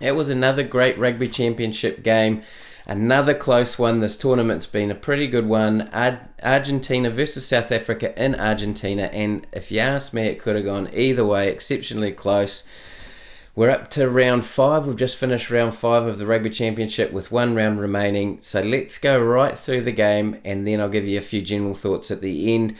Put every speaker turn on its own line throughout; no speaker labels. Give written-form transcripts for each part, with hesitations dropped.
It was another great Rugby Championship game. Another close one. This tournament's been a pretty good one. Argentina versus South Africa in Argentina. And if you ask me, it could have gone either way. Exceptionally close. We're up to round 5. We've just finished round 5 of the Rugby Championship with one round remaining. So let's go right through the game, and then I'll give you a few general thoughts at the end.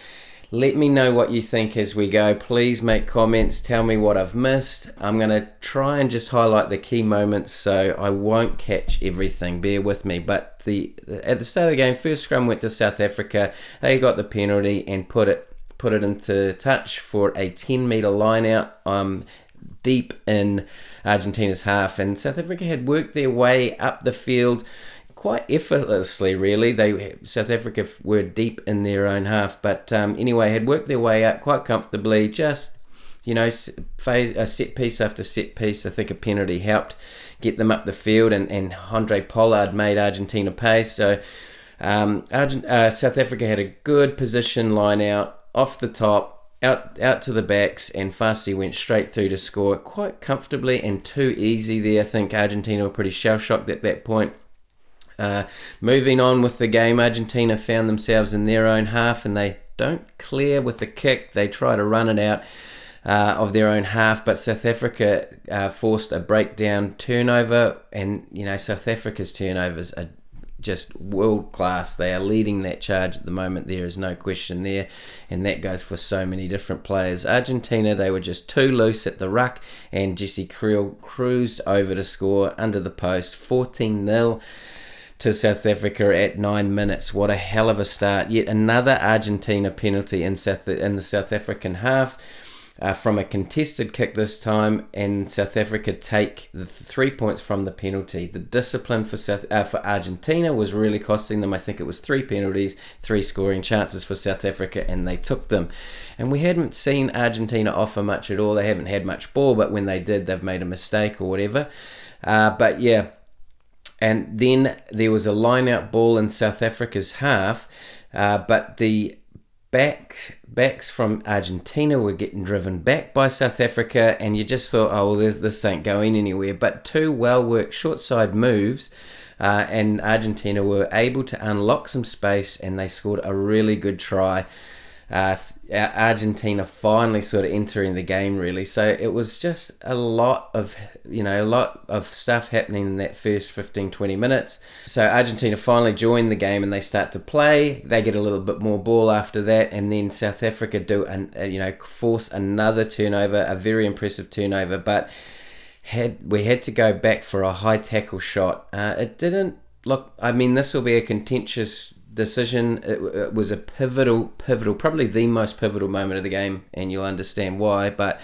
Let me know what you think as we go. Please make comments. Tell me what I've missed. I'm going to try and just highlight the key moments, so I won't catch everything. Bear with me. But at the start of the game, first scrum went to South Africa. They got the penalty and put it into touch for a 10-metre line out deep in Argentina's half. And South Africa had worked their way up the field quite effortlessly, really. South Africa were deep in their own half, but anyway, had worked their way up quite comfortably. Just, set piece after set piece. I think a penalty helped get them up the field, and Andre Pollard made Argentina pay. So South Africa had a good position line out off the top, out to the backs, and Fassi went straight through to score quite comfortably and too easy there. I think Argentina were pretty shell-shocked at that point. Moving on with the game, Argentina found themselves in their own half, and they don't clear with the kick. They try to run it out of their own half, but South Africa forced a breakdown turnover, and South Africa's turnovers are just world class. They are leading that charge at the moment. There is no question there, and that goes for so many different players. Argentina, they were just too loose at the ruck, and Jesse Creel cruised over to score under the post, 14-0 to South Africa at 9 minutes. What a hell of a start. Yet another Argentina penalty in the South African half, from a contested kick this time, and South Africa take the 3 points from the penalty. The discipline for Argentina was really costing them. I think it was 3 penalties, 3 scoring chances for South Africa, and they took them. And we hadn't seen Argentina offer much at all. They haven't had much ball, but when they did, they've made a mistake or whatever. But yeah, and then there was a line-out ball in South Africa's half, but the backs from Argentina were getting driven back by South Africa, and you just thought, oh, well, this ain't going anywhere. But 2 well-worked short-side moves, and Argentina were able to unlock some space, and they scored a really good try. Argentina finally sort of entering the game, really. So it was just a lot of stuff happening in that first 15-20 minutes. So Argentina finally joined the game, and they start to play. They get a little bit more ball after that, and then South Africa force another turnover, a very impressive turnover, but we had to go back for a high tackle shot. It didn't look, this will be a contentious decision. It was a pivotal, probably the most pivotal moment of the game, and you'll understand why. But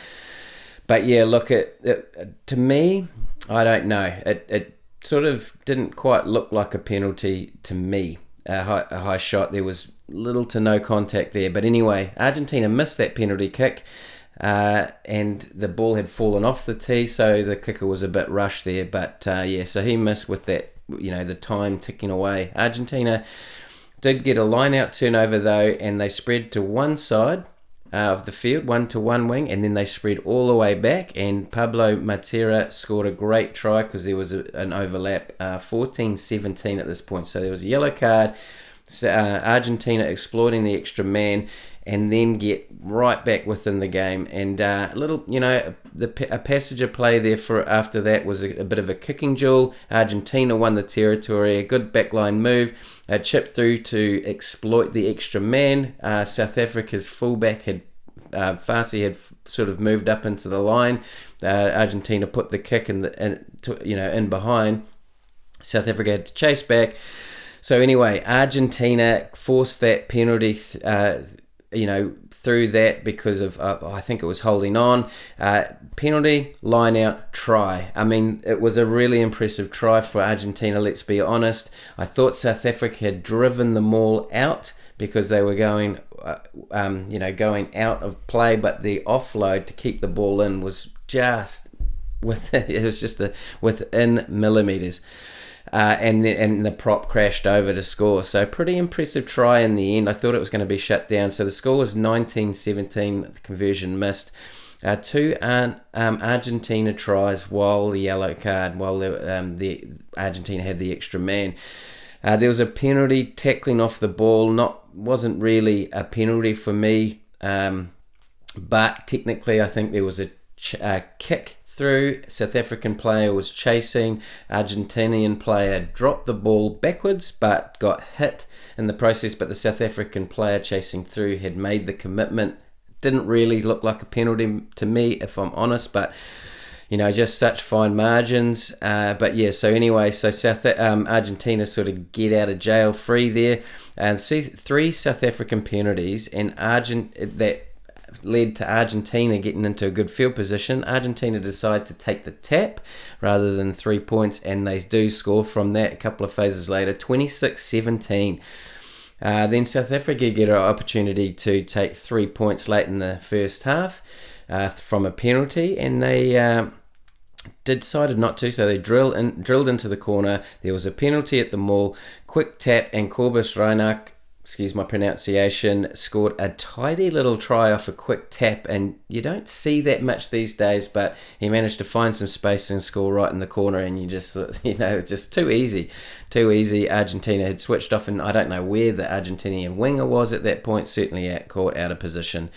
yeah, look, to me, I don't know. It sort of didn't quite look like a penalty to me. A high shot. There was little to no contact there. But anyway, Argentina missed that penalty kick, and the ball had fallen off the tee, so the kicker was a bit rushed there. But so he missed with that. The time ticking away. Argentina did get a line-out turnover, though, and they spread to one side of the field, 1-to-1 wing, and then they spread all the way back, and Pablo Matera scored a great try because there was an overlap, 14-17 at this point, so there was a yellow card. Argentina exploiting the extra man, and then get right back within the game. And a passage of play there for after that was a bit of a kicking duel. Argentina won the territory, a good backline move, a chip through to exploit the extra man. South Africa's fullback Fassi had sort of moved up into the line. Argentina put the kick in behind. South Africa had to chase back. So anyway, Argentina forced that penalty, through that because of, I think it was holding on. Penalty, line out, try. It was a really impressive try for Argentina, let's be honest. I thought South Africa had driven them all out because they were going out of play, but the offload to keep the ball in was just within millimetres. And the prop crashed over to score. So pretty impressive try in the end. I thought it was going to be shut down. So the score was 19-17. The conversion missed. Two Argentina tries while the yellow card, while the Argentina had the extra man. There was a penalty tackling off the ball. Wasn't really a penalty for me, but technically I think there was a kick through. South African player was chasing. Argentinian player dropped the ball backwards but got hit in the process. But the South African player chasing through had made the commitment. Didn't really look like a penalty to me, if I'm honest, but just such fine margins. But yeah, so anyway, so Argentina sort of get out of jail free there, and see 3 South African penalties, and that led to Argentina getting into a good field position. Argentina decide to take the tap rather than 3 points, and they do score from that a couple of phases later, 26-17. Then South Africa get an opportunity to take 3 points late in the first half from a penalty, and they decided not to, so they drilled into the corner. There was a penalty at the maul, quick tap, and Corbus Reinach, excuse my pronunciation, scored a tidy little try off a quick tap, and you don't see that much these days, but he managed to find some space and score right in the corner, and you just thought, just too easy. Argentina had switched off, and I don't know where the Argentinian winger was at that point, certainly caught out of position.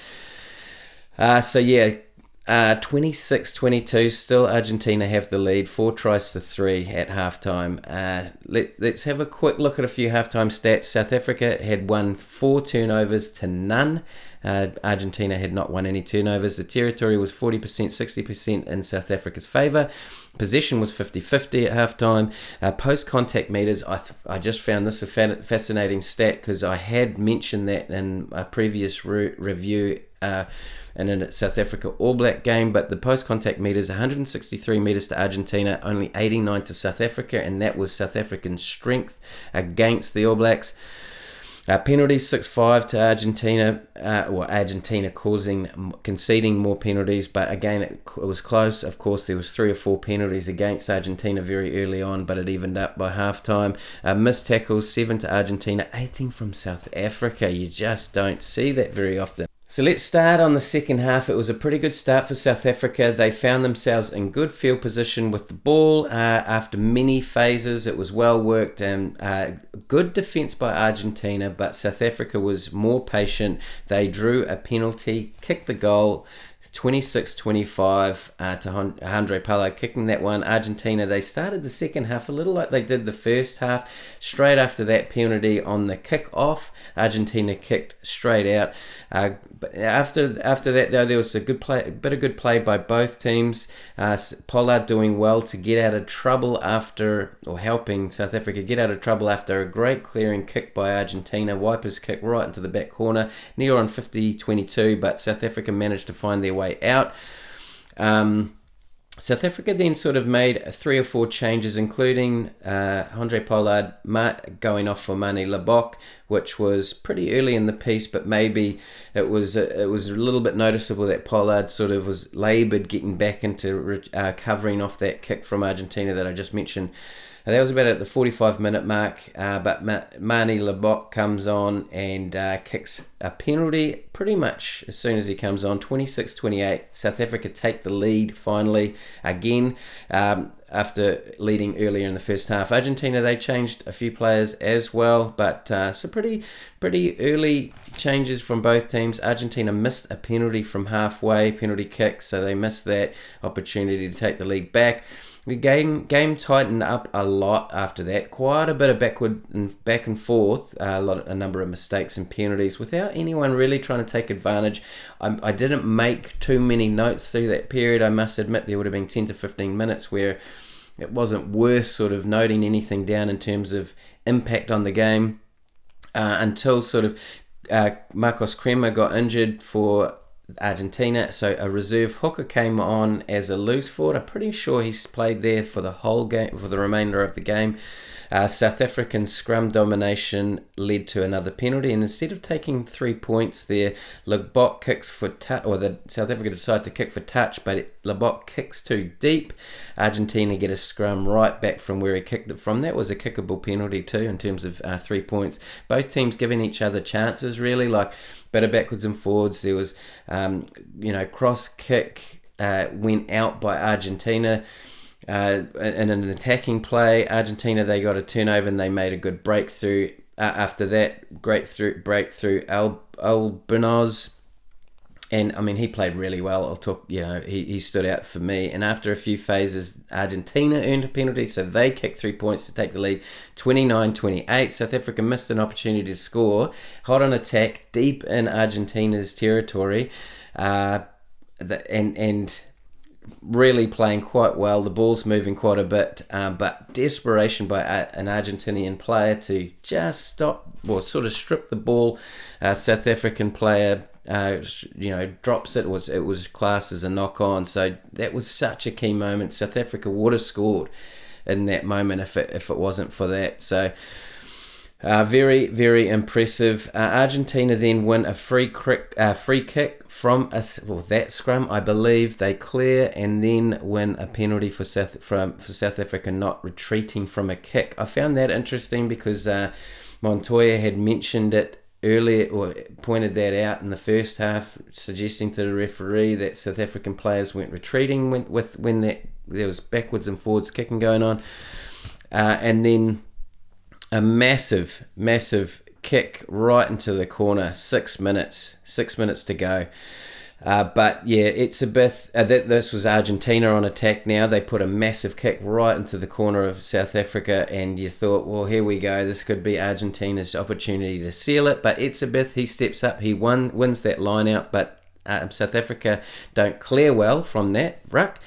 26-22, still Argentina have the lead, 4-3 at halftime. Let's have a quick look at a few halftime stats. South Africa had won 4 turnovers to none. Argentina had not won any turnovers. The territory was 40%, 60% in South Africa's favour. Possession was 50-50 at halftime. Post-contact meters, I just found this a fascinating stat because I had mentioned that in a previous review in a South Africa All Black game, but the post-contact meters, 163 meters to Argentina, only 89 to South Africa, and that was South African strength against the All Blacks. Penalties 6-5 to Argentina, Argentina conceding more penalties, but again it was close. Of course, there was 3 or 4 penalties against Argentina very early on, but it evened up by halftime. Missed tackles 7 to Argentina, 18 from South Africa. You just don't see that very often. So let's start on the second half. It was a pretty good start for South Africa. They found themselves in good field position with the ball after many phases. It was well worked and good defence by Argentina, but South Africa was more patient. They drew a penalty, kicked the goal, 26-25 to Andre Pala kicking that one. Argentina, they started the second half a little like they did the first half. Straight after that penalty on the kick-off, Argentina kicked straight out. But after that, though, there was a bit of good play by both teams. Pollard doing well to get out of trouble helping South Africa get out of trouble after a great clearing kick by Argentina. Wipers kick right into the back corner, near on 50-22, but South Africa managed to find their way out. South Africa then sort of made 3 or 4 changes, including Andre Pollard going off for Manie Libbok, which was pretty early in the piece, but maybe it was a little bit noticeable that Pollard sort of was laboured getting back into covering off that kick from Argentina that I just mentioned. That was about at the 45-minute mark, but Manie Libbok comes on and kicks a penalty pretty much as soon as he comes on, 26-28. South Africa take the lead finally again after leading earlier in the first half. Argentina, they changed a few players as well, but so pretty early changes from both teams. Argentina missed a penalty from halfway, penalty kick, so they missed that opportunity to take the lead back. The game tightened up a lot after that. Quite a bit of back and forth. A number of mistakes and penalties without anyone really trying to take advantage. I didn't make too many notes through that period. I must admit there would have been 10 to 15 minutes where it wasn't worth sort of noting anything down in terms of impact on the game until sort of Marcos Crema got injured for Argentina, so a reserve hooker came on as a loose forward. I'm pretty sure he's played there for the whole game, for the remainder of the game. South African scrum domination led to another penalty, and instead of taking 3 points there, Lebok kicks for touch, or the South Africa decided to kick for touch, but Lebok kicks too deep. Argentina get a scrum right back from where he kicked it from. That was a kickable penalty too in terms of 3 points. Both teams giving each other chances, really, like bit of backwards and forwards. There was, cross kick went out by Argentina. In an attacking play, Argentina, they got a turnover and they made a good breakthrough. After that, breakthrough Albinoz. And, I mean, he played really well. He stood out for me. And after a few phases, Argentina earned a penalty, so they kicked 3 points to take the lead, 29-28. South Africa missed an opportunity to score. Hot on attack, deep in Argentina's territory. And really playing quite well. The ball's moving quite a bit, but desperation by an Argentinian player to just strip the ball. South African player, drops it. It was classed as a knock on. So that was such a key moment. South Africa would have scored in that moment if it wasn't for that. So. Very, very impressive. Argentina then win a free kick from that scrum, I believe. They clear and then win a penalty for South Africa not retreating from a kick. I found that interesting because Montoya had mentioned it earlier, or pointed that out in the first half, suggesting to the referee that South African players weren't retreating when there was backwards and forwards kicking going on, and then a massive kick right into the corner. 6 minutes to go. But yeah, it's a bit. This was Argentina on attack now. They put a massive kick right into the corner of South Africa, and you thought, well, here we go. This could be Argentina's opportunity to seal it. But Etzebeth, he steps up. He wins that line out, but South Africa don't clear well from that ruck,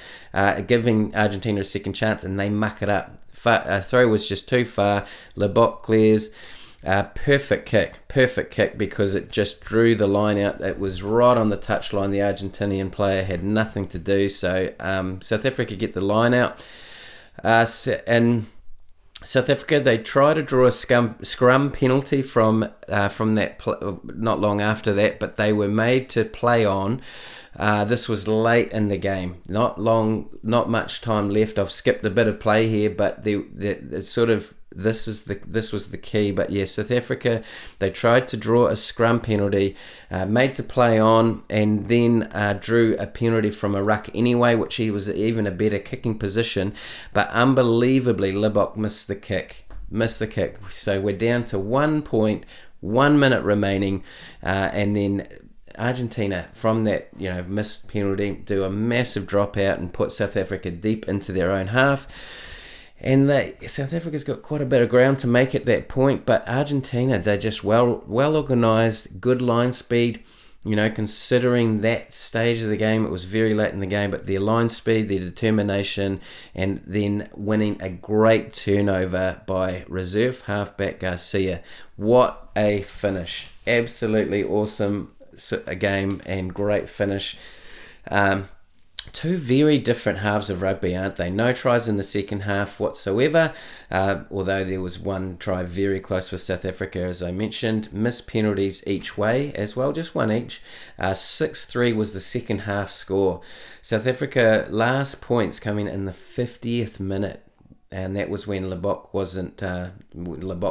giving Argentina a second chance, and they muck it up. Throw was just too far. Lebok clears. Perfect kick because it just drew the line out. It was right on the touchline. The Argentinian player had nothing to do. So South Africa get the line out. And South Africa, they try to draw a scrum penalty from that not long after that, but they were made to play on. This was late in the game, not much time left. I've skipped a bit of play here, but this was the key. But yeah, South Africa, they tried to draw a scrum penalty, made to play on, and then drew a penalty from a ruck anyway, which he was even a better kicking position. But unbelievably, Lebok missed the kick. So we're down to 1 point, 1 minute remaining, and then Argentina, from that missed penalty, do a massive dropout and put South Africa deep into their own half. And South Africa's got quite a bit of ground to make at that point, but Argentina, they're just well organised, good line speed. Considering that stage of the game, it was very late in the game, but their line speed, their determination, and then winning a great turnover by reserve halfback Garcia. What a finish! Absolutely awesome. A game and great finish. Two very different halves of rugby, aren't they? No tries in the second half whatsoever, although there was one try very close for South Africa, as I mentioned. Missed penalties each way as well, just one each. 6-3 was the second half score. South Africa last points coming in the 50th minute. And that was when Lebok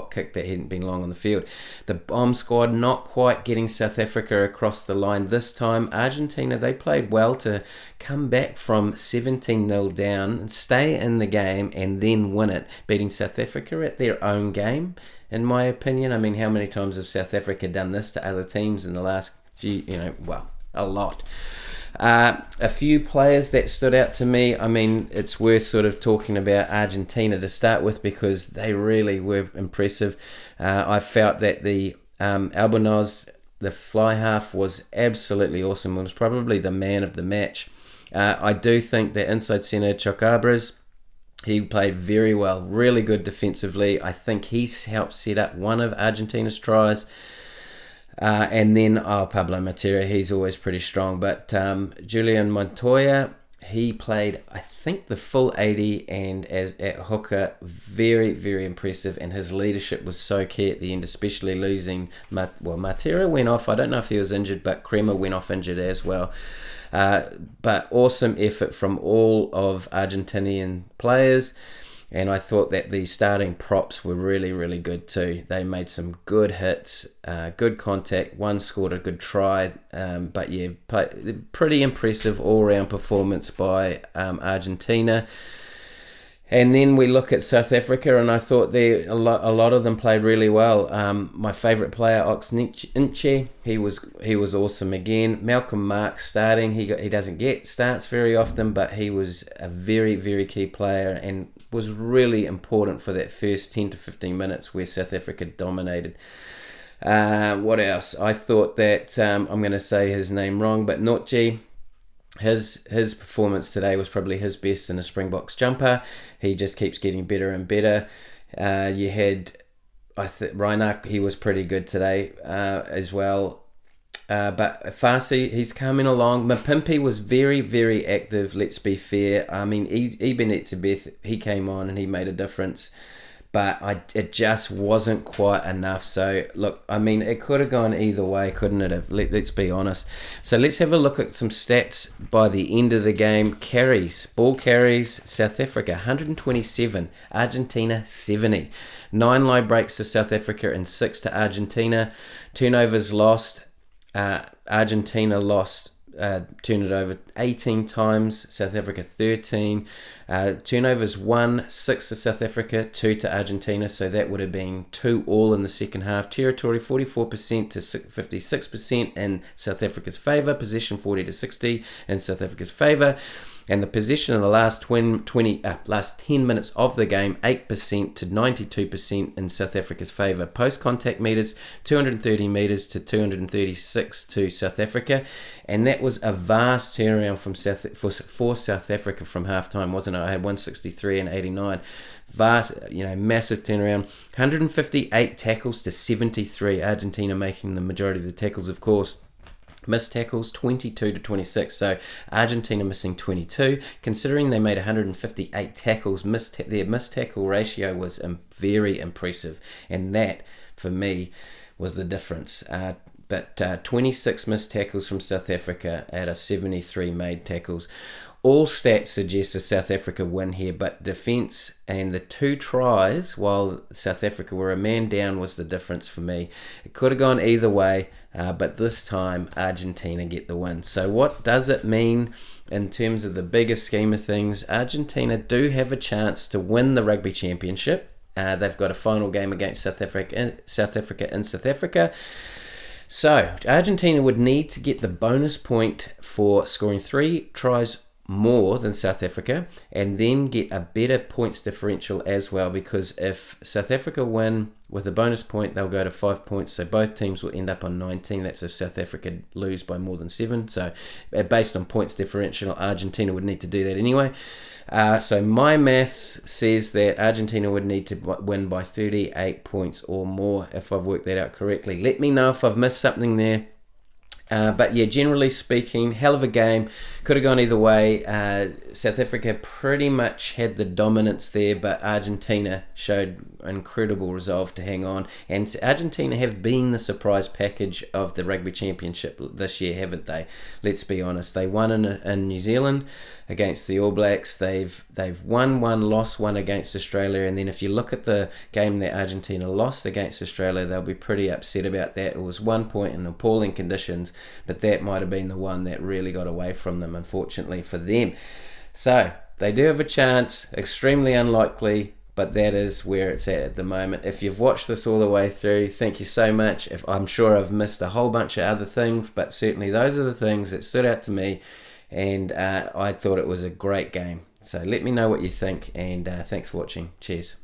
kicked that hadn't been long on the field. The bomb squad not quite getting South Africa across the line this time. Argentina, they played well to come back from 17-0 down and stay in the game and then win it, beating South Africa at their own game, in my opinion. I mean, how many times have South Africa done this to other teams in the last few, a lot. A few players that stood out to me. I mean, it's worth sort of talking about Argentina to start with because they really were impressive. I felt that the Albinoz, the fly half, was absolutely awesome. It was probably the man of the match. I do think that inside centre Chocabras, he played very well, really good defensively. I think he's helped set up one of Argentina's tries. And then Pablo Matera, he's always pretty strong. But Julian Montoya, he played, I think, the full 80, and as at hooker, very, very impressive, and his leadership was so key at the end, especially losing, Matera went off, I don't know if he was injured, but Kremer went off injured as well. But awesome effort from all of Argentinian players. And I thought that the starting props were really, really good too. They made some good hits, good contact. One scored a good try. But yeah, pretty impressive all-round performance by Argentina. And then we look at South Africa, and I thought a lot of them played really well. My favourite player, Ox Nche, he was awesome again. Malcolm Marx starting. He doesn't get starts very often, but he was a very, very key player and was really important for that first 10 to 15 minutes where South Africa dominated. What else? I thought that, I'm going to say his name wrong, but Notji, his performance today was probably his best in a Springboks jumper. He just keeps getting better and better. You had, Reinach, he was pretty good today as well. But Farsi, he's coming along. Mapimpi was very, very active, let's be fair. I mean, Eben Etzebeth, he came on and he made a difference. But it just wasn't quite enough. So, look, I mean, it could have gone either way, couldn't it have? Let's be honest. So, let's have a look at some stats by the end of the game. Carries, ball carries, South Africa, 127. Argentina, 70. 9 line breaks to South Africa and 6 to Argentina. Turnovers lost. Argentina lost, turned it over 18 times, South Africa 13. Turnovers 1, 6 to South Africa, 2 to Argentina, so that would have been 2 all in the second half. Territory 44% to 56% in South Africa's favour, possession 40 to 60 in South Africa's favour. And the possession in the last 10 minutes of the game, 8% to 92% in South Africa's favour. Post-contact metres, 230 metres to 236 to South Africa. And that was a vast turnaround for South Africa from half-time, wasn't it? I had 163 and 89. Vast, massive turnaround. 158 tackles to 73. Argentina making the majority of the tackles, of course. Missed tackles 22 to 26, so Argentina missing 22. Considering they made 158 tackles, their missed tackle ratio was very impressive, and that for me was the difference. But 26 missed tackles from South Africa out of 73 made tackles. All stats suggest a South Africa win here, but defence and the 2 tries while South Africa were a man down was the difference for me. It could have gone either way, but this time Argentina get the win. So what does it mean in terms of the bigger scheme of things? Argentina do have a chance to win the Rugby Championship. They've got a final game against South Africa in South Africa. So Argentina would need to get the bonus point for scoring 3 tries more than South Africa and then get a better points differential as well, because if South Africa win with a bonus point, they'll go to 5 points, so both teams will end up on 19. That's if South Africa lose by more than 7. So based on points differential, Argentina would need to do that anyway. So my maths says that Argentina would need to win by 38 points or more, if I've worked that out correctly. Let me know if I've missed something there. But yeah, generally speaking, hell of a game. Could have gone either way. South Africa pretty much had the dominance there, but Argentina showed incredible resolve to hang on. And Argentina have been the surprise package of the Rugby Championship this year, haven't they? Let's be honest. They won in New Zealand against the All Blacks. They've won one, lost one against Australia. And then if you look at the game that Argentina lost against Australia, they'll be pretty upset about that. It was 1 point in appalling conditions, but that might have been the one that really got away from them, unfortunately for them. So they do have a chance, extremely unlikely, but that is where it's at the moment. If you've watched this all the way through, thank you so much. I'm sure I've missed a whole bunch of other things, but certainly those are the things that stood out to me, and I thought it was a great game. So let me know what you think, and thanks for watching. Cheers.